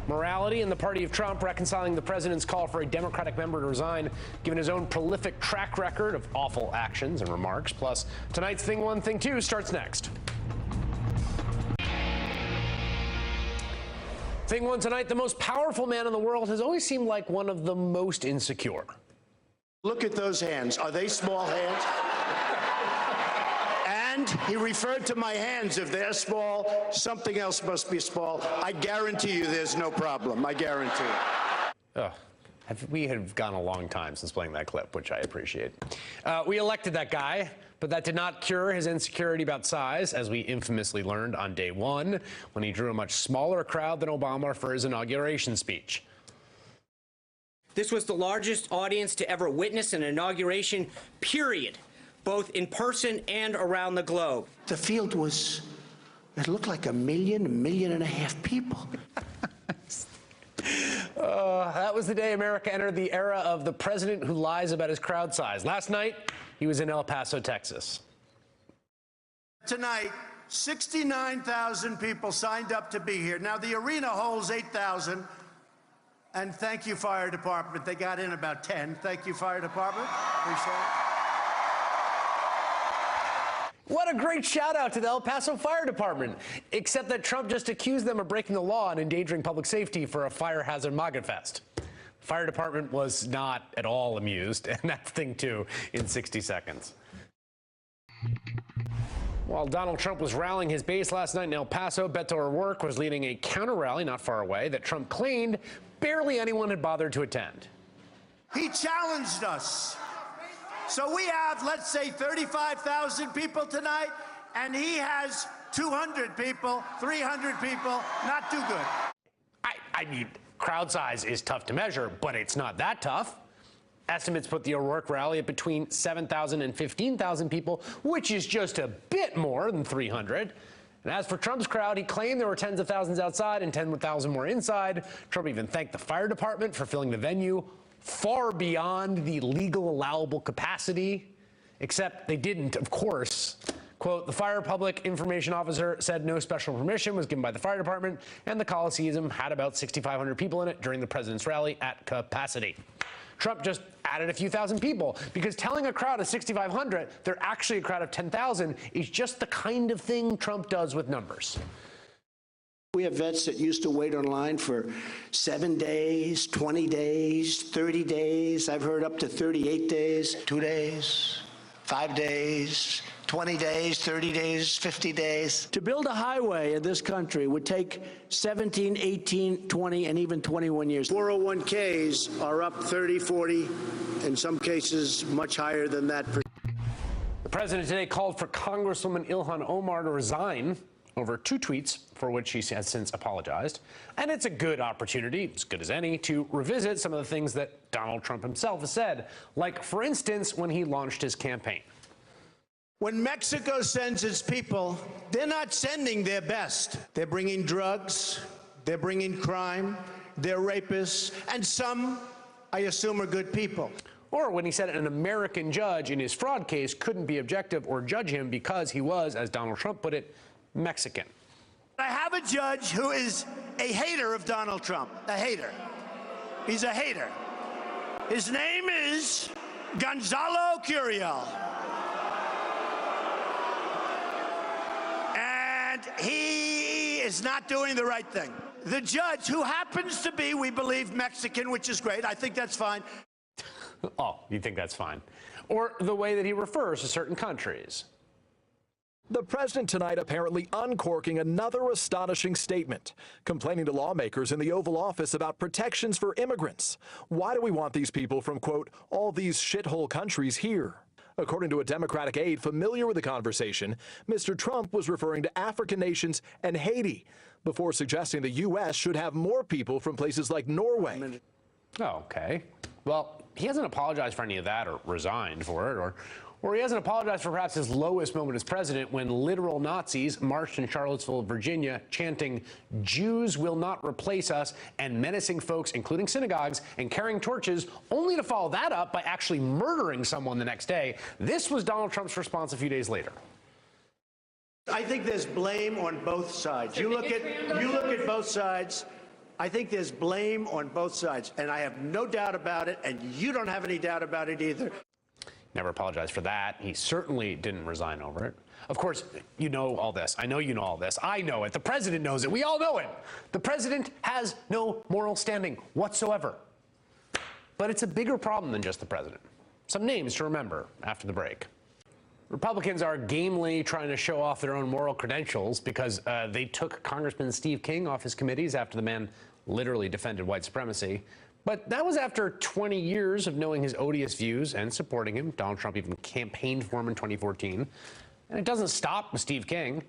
Morality in the party of Trump reconciling the president's call for a Democratic member to resign, given his own prolific track record of awful actions and remarks. Plus, tonight's Thing 1, Thing 2 starts next. Thing 1 tonight, the most powerful man in the world has always seemed like one of the most insecure. Look at those hands. Are they small hands? And he referred to my hands. If they're small, something else must be small. I guarantee you there's no problem. I guarantee it. We have gone a long time since playing that clip, which I appreciate. We elected that guy, but that did not cure his insecurity about size, as we infamously learned on day one, when he drew a much smaller crowd than Obama for his inauguration speech. This was the largest audience to ever witness an inauguration, period, both in person and around the globe. The field it looked like 1.5 million people. That was the day America entered the era of the president who lies about his crowd size. Last night, he was in El Paso, Texas. Tonight, 69,000 people signed up to be here. Now, the arena holds 8,000. And thank you, Fire Department. They got in about 10. Thank you, Fire Department. Appreciate it. What a great shout out to the El Paso Fire Department, except that Trump just accused them of breaking the law and endangering public safety for a fire hazard MAGA fest. Fire department was not at all amused, and that's Thing 2 in 60 seconds. While Donald Trump was rallying his base last night in El Paso, Beto O'Rourke was leading a counter-rally not far away that Trump claimed barely anyone had bothered to attend. He challenged us. So we have, let's say, 35,000 people tonight, and he has 200 people, 300 people, not too good. I mean, crowd size is tough to measure, but it's not that tough. Estimates put the O'Rourke rally at between 7,000 and 15,000 people, which is just a bit more than 300. And as for Trump's crowd, he claimed there were tens of thousands outside and 10,000 more inside. Trump even thanked the fire department for filling the venue far beyond the legal allowable capacity, except they didn't, of course. Quote, the fire public information officer said no special permission was given by the fire department, and the Coliseum had about 6,500 people in it during the president's rally at capacity. Trump just added a few thousand people, because telling a crowd of 6,500 they're actually a crowd of 10,000 is just the kind of thing Trump does with numbers. We have vets that used to wait online for 7 days, 20 days, 30 days. I've heard up to 38 days, 2 days, 5 days, 20 days, 30 days, 50 days. To build a highway in this country would take 17, 18, 20, and even 21 years. 401ks are up 30, 40, in some cases much higher than that. The president today called for Congresswoman Ilhan Omar to resign over 2 tweets for which she has since apologized. And it's a good opportunity, as good as any, to revisit some of the things that Donald Trump himself has said, like, for instance, when he launched his campaign. When Mexico sends its people, they're not sending their best. They're bringing drugs, they're bringing crime, they're rapists, and some, I assume, are good people. Or when he said an American judge in his fraud case couldn't be objective or judge him because he was, as Donald Trump put it, Mexican. I have a judge who is a hater of Donald Trump, a hater. He's a hater. His name is Gonzalo Curiel. And he is not doing the right thing. The judge, who happens to be, we believe, Mexican, which is great. I think that's fine. Oh, you think that's fine? Or the way that he refers to certain countries. The president tonight apparently uncorking another astonishing statement, complaining to lawmakers in the Oval Office about protections for immigrants. Why do we want these people from, quote, all these shithole countries here? According to a Democratic aide familiar with the conversation, Mr. Trump was referring to African nations and Haiti before suggesting the U.S. should have more people from places like Norway. Oh, okay. Well, he hasn't apologized for any of that or resigned for it, or he hasn't apologized for perhaps his lowest moment as president when literal Nazis marched in Charlottesville, Virginia, chanting, "Jews will not replace us," and menacing folks, including synagogues, and carrying torches, only to follow that up by actually murdering someone the next day. This was Donald Trump's response a few days later. I think there's blame on both sides. You look at both sides. I think there's blame on both sides, and I have no doubt about it, and you don't have any doubt about it either. Never apologized for that. He certainly didn't resign over it. Of course, you know all this. I know you know all this. I know it. The president knows it. We all know it. The president has no moral standing whatsoever. But it's a bigger problem than just the president. Some names to remember after the break. Republicans are gamely trying to show off their own moral credentials because they took Congressman Steve King off his committees after the man literally defended white supremacy. But that was after 20 years of knowing his odious views and supporting him. Donald Trump even campaigned for him in 2014. And it doesn't stop with Steve King.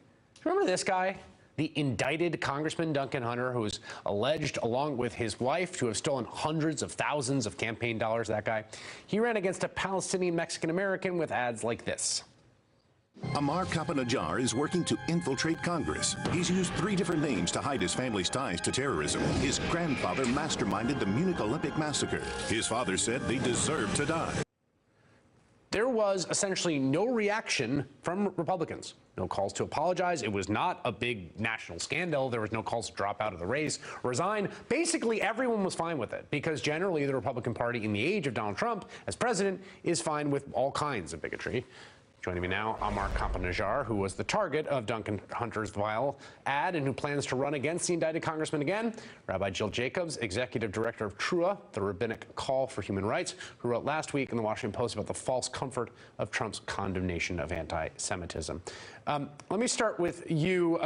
Remember this guy? The indicted Congressman Duncan Hunter, who is alleged, along with his wife, to have stolen hundreds of thousands of campaign dollars, that guy. He ran against a Palestinian Mexican-American with ads like this. Amar Kapanejar is working to infiltrate Congress. He's used 3 different names to hide his family's ties to terrorism. His grandfather masterminded the Munich Olympic massacre. His father said they deserved to die. There was essentially no reaction from Republicans. No calls to apologize. It was not a big national scandal. There was no calls to drop out of the race, resign. Basically, everyone was fine with it because generally the Republican Party in the age of Donald Trump as president is fine with all kinds of bigotry. Joining me now, Amar Kapanejar, who was the target of Duncan Hunter's vile ad and who plans to run against the indicted congressman again. Rabbi Jill Jacobs, executive director of TRUA, the Rabbinic Call for Human Rights, who wrote last week in the Washington Post about the false comfort of Trump's condemnation of anti-Semitism. Let me start with you,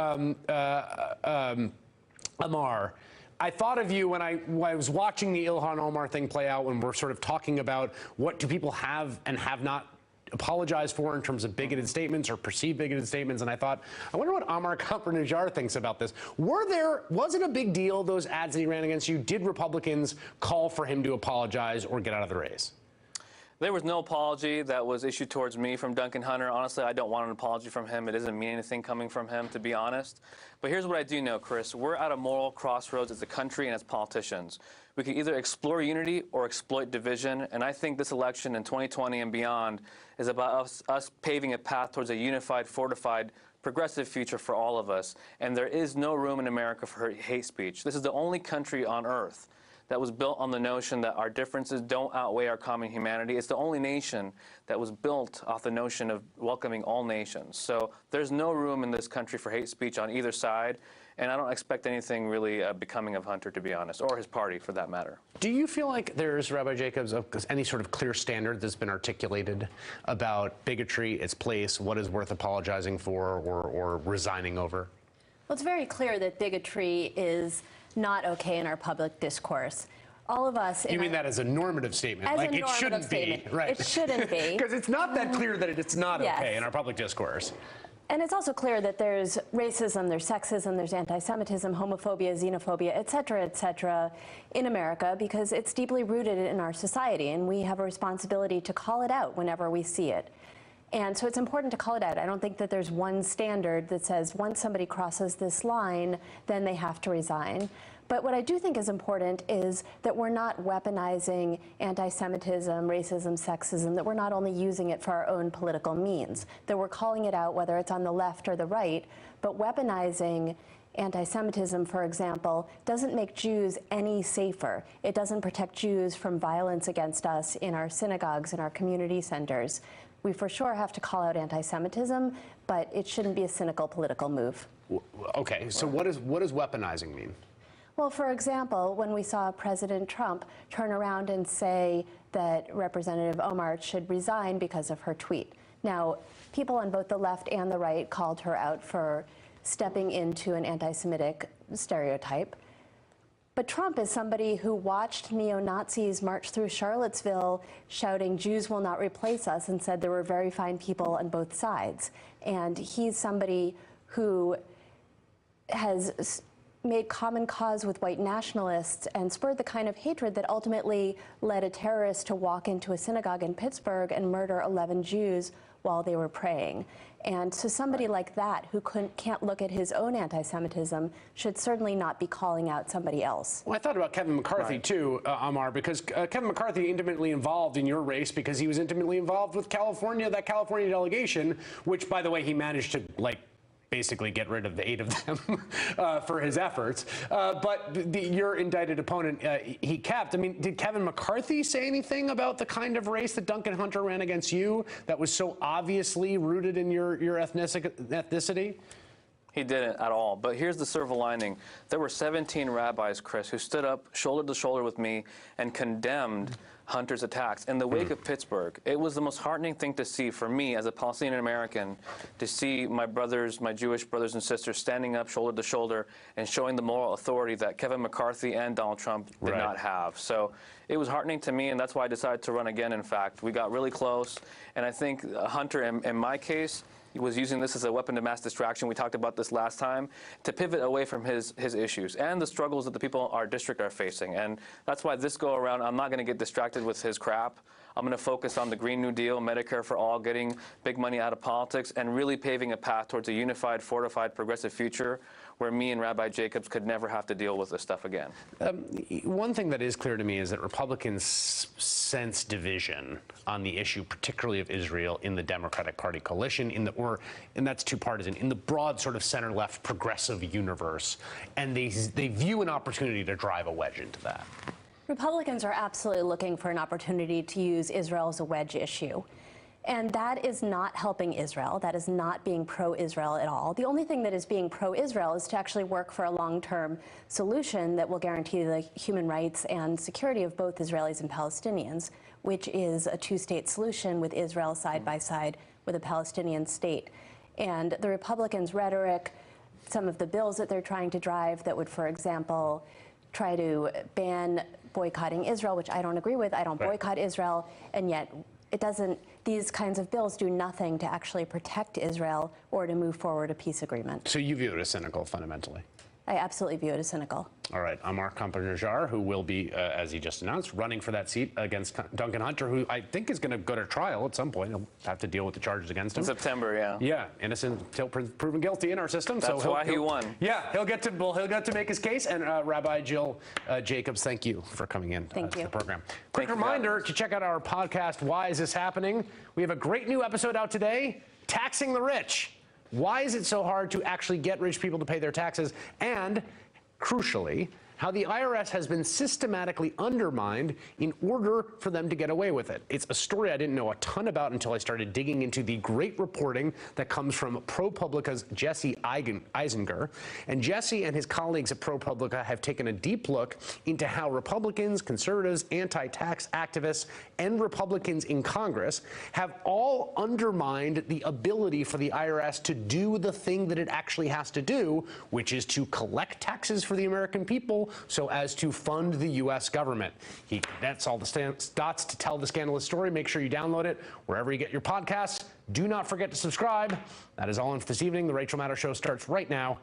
Amar. I thought of you when I was watching the Ilhan Omar thing play out, when we're sort of talking about what do people have and have not apologize for in terms of bigoted statements or perceived bigoted statements, and I thought, I wonder what Amar Kapanejar thinks about this. Was it a big deal, those ads that he ran against you? Did Republicans call for him to apologize or get out of the race? There was no apology that was issued towards me from Duncan Hunter. Honestly, I don't want an apology from him. It doesn't mean anything coming from him, to be honest. But here's what I do know, Chris. We're at a moral crossroads as a country and as politicians. We can either explore unity or exploit division, and I think this election in 2020 and beyond is about us paving a path towards a unified, fortified, progressive future for all of us. And there is no room in America for hate speech. This is the only country on earth that was built on the notion that our differences don't outweigh our common humanity. It's the only nation that was built off the notion of welcoming all nations. So there's no room in this country for hate speech on either side, and I don't expect anything really becoming of Hunter, to be honest, or his party for that matter. Do you feel like there's, Rabbi Jacobs, any sort of clear standard that's been articulated about bigotry, its place, what is worth apologizing for or resigning over? Well, it's very clear that bigotry is not okay in our public discourse. All of us. You mean that as a normative statement? As like a it shouldn't statement. be, right? It shouldn't be. Because it's not that clear that it's not Yes. okay in our public discourse. And it's also clear that there's racism, there's sexism, there's anti-Semitism, homophobia, xenophobia, et cetera, in America, because it's deeply rooted in our society, and we have a responsibility to call it out whenever we see it. And so it's important to call it out. I don't think that there's one standard that says once somebody crosses this line, then they have to resign. But what I do think is important is that we're not weaponizing anti-Semitism, racism, sexism, that we're not only using it for our own political means, that we're calling it out whether it's on the left or the right, but weaponizing anti-Semitism, for example, doesn't make Jews any safer. It doesn't protect Jews from violence against us in our synagogues, in our community centers. We for sure have to call out anti-Semitism, but it shouldn't be a cynical political move. Okay, so what does weaponizing mean? Well, for example, when we saw President Trump turn around and say that Representative Omar should resign because of her tweet. Now, people on both the left and the right called her out for stepping into an anti-Semitic stereotype. But Trump is somebody who watched neo-Nazis march through Charlottesville shouting, "Jews will not replace us," and said there were very fine people on both sides. And he's somebody who has made common cause with white nationalists and spurred the kind of hatred that ultimately led a terrorist to walk into a synagogue in Pittsburgh and murder 11 Jews while they were praying. And so somebody like that who can't look at his own anti-Semitism should certainly not be calling out somebody else. Well, I thought about Kevin McCarthy too, Amar, because Kevin McCarthy intimately involved in your race because he was intimately involved with California, that California delegation, which, by the way, he managed to, like, basically get rid of the 8 of them for his efforts. But your indicted opponent, he kept. I mean, did Kevin McCarthy say anything about the kind of race that Duncan Hunter ran against you that was so obviously rooted in your ethnicity? He didn't at all. But here's the silver lining. There were 17 rabbis, Chris, who stood up shoulder to shoulder with me and condemned Hunter's attacks. In the wake of Pittsburgh, it was the most heartening thing to see for me as a Palestinian American, to see my brothers, my Jewish brothers and sisters standing up shoulder to shoulder and showing the moral authority that Kevin McCarthy and Donald Trump did not have. So it was heartening to me, and that's why I decided to run again, in fact. We got really close, and I think Hunter, in my case, he was using this as a weapon of mass distraction. We talked about this last time, to pivot away from his issues and the struggles that the people in our district are facing. And that's why this go around, I'm not going to get distracted with his crap. I'm going to focus on the Green New Deal, Medicare for all, getting big money out of politics, and really paving a path towards a unified, fortified, progressive future where me and Rabbi Jacobs could never have to deal with this stuff again. One thing that is clear to me is that Republicans sense division on the issue, particularly of Israel, in the Democratic Party coalition, and that's two partisan, in the broad sort of center-left progressive universe, and they view an opportunity to drive a wedge into that. Republicans are absolutely looking for an opportunity to use Israel as a wedge issue. And that is not helping Israel. That is not being pro-Israel at all. The only thing that is being pro-Israel is to actually work for a long-term solution that will guarantee the human rights and security of both Israelis and Palestinians, which is a two-state solution with Israel side by side with a Palestinian state. And the Republicans' rhetoric, some of the bills that they're trying to drive that would, for example, try to ban boycotting Israel, which I don't agree with. I don't boycott Israel, and yet it doesn't, these kinds of bills do nothing to actually protect Israel or to move forward a peace agreement. So you view it as cynical, fundamentally? I absolutely view it as cynical. All right, Amar Kampa-Najjar, who will be, as he just announced, running for that seat against Duncan Hunter, who I think is going to go to trial at some point. He'll have to deal with the charges against him. In September, yeah. Yeah, innocent until proven guilty in our system. That's why he won. Yeah, he'll get to make his case. And Rabbi Jill Jacobs, thank you for coming in to the program. Quick reminder to check out our podcast, Why Is This Happening? We have a great new episode out today, Taxing the Rich. Why is it so hard to actually get rich people to pay their taxes? And, crucially, how the IRS has been systematically undermined in order for them to get away with it. It's a story I didn't know a ton about until I started digging into the great reporting that comes from ProPublica's Jesse Eisinger. And Jesse and his colleagues at ProPublica have taken a deep look into how Republicans, conservatives, anti-tax activists, and Republicans in Congress have all undermined the ability for the IRS to do the thing that it actually has to do, which is to collect taxes for the American people so as to fund the U.S. government. He connects all the dots to tell the scandalous story. Make sure you download it wherever you get your podcasts. Do not forget to subscribe. That is all in for this evening. The Rachel Maddow Show starts right now.